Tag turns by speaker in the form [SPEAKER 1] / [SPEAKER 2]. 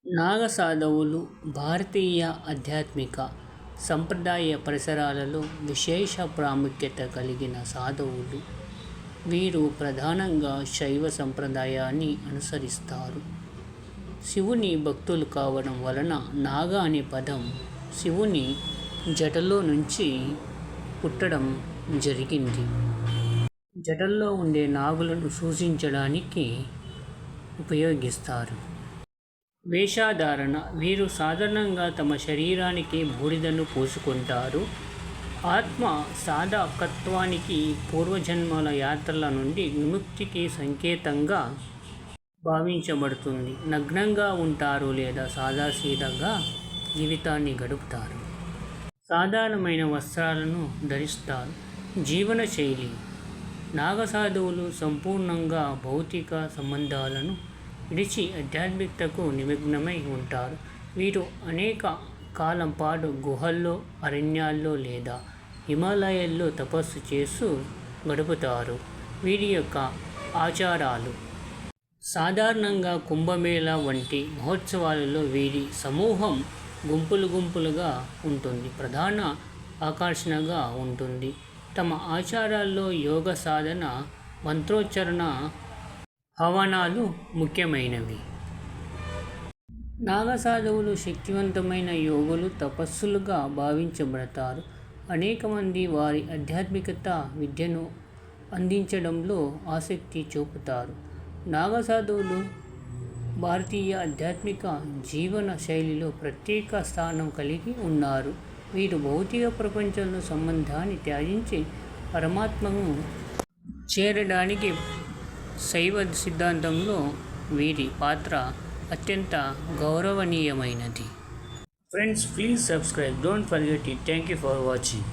[SPEAKER 1] నాగ సాధువులు భారతీయ ఆధ్యాత్మిక సంప్రదాయ పరిసరాలలో విశేష ప్రాముఖ్యత కలిగిన సాధువులు. వీరు ప్రధానంగా శైవ సంప్రదాయాన్ని అనుసరిస్తారు. శివుని భక్తులు కావడం వలన నాగ అనే పదం శివుని జటలో నుంచి పుట్టడం జరిగింది. జటల్లో ఉండే నాగులను సూచించడానికి ఉపయోగిస్తారు. వేషధారణ: వీరు సాధారణంగా తమ శరీరానికి బూడిదను పూసుకుంటారు. ఆత్మ సాధకత్వానికి, పూర్వజన్మల యాత్రల నుండి విముక్తికి సంకేతంగా భావించబడుతుంది. నగ్నంగా ఉంటారు లేదా సాదాసీదాగా జీవితాన్ని గడుపుతారు. సాధారణమైన వస్త్రాలను ధరిస్తారు. జీవనశైలి: నాగసాధువులు సంపూర్ణంగా భౌతిక సంబంధాలను విడిచి ఆధ్యాత్మికతకు నిమగ్నమై ఉంటారు. వీరు అనేక కాలం పాటు గుహల్లో, అరణ్యాల్లో లేదా హిమాలయాల్లో తపస్సు చేస్తూ గడుపుతారు. వీరి యొక్క ఆచారాలు: సాధారణంగా కుంభమేళా వంటి మహోత్సవాలలో వీరి సమూహం గుంపులుగా ఉంటుంది. ప్రధాన ఆకర్షణగా ఉంటుంది. తమ ఆచారాల్లో యోగ సాధన, మంత్రోచ్చారణ, హవనాలు ముఖ్యమైనవి. నాగసాధువులు శక్తివంతమైన యోగులు, తపస్సులుగా భావించబడతారు. అనేక మంది వారి ఆధ్యాత్మికత విద్యను అందించడంలో ఆసక్తి చూపుతారు. నాగసాధువులు భారతీయ ఆధ్యాత్మిక జీవన శైలిలో ప్రత్యేక స్థానం కలిగి ఉన్నారు. వీరు భౌతిక ప్రపంచంలో సంబంధాన్ని త్యజించి పరమాత్మను చేరడానికి శైవ సిద్ధాంతంలో వీరి పాత్ర అత్యంత గౌరవనీయమైనది. Friends, please subscribe. Don't forget it. Thank you for watching.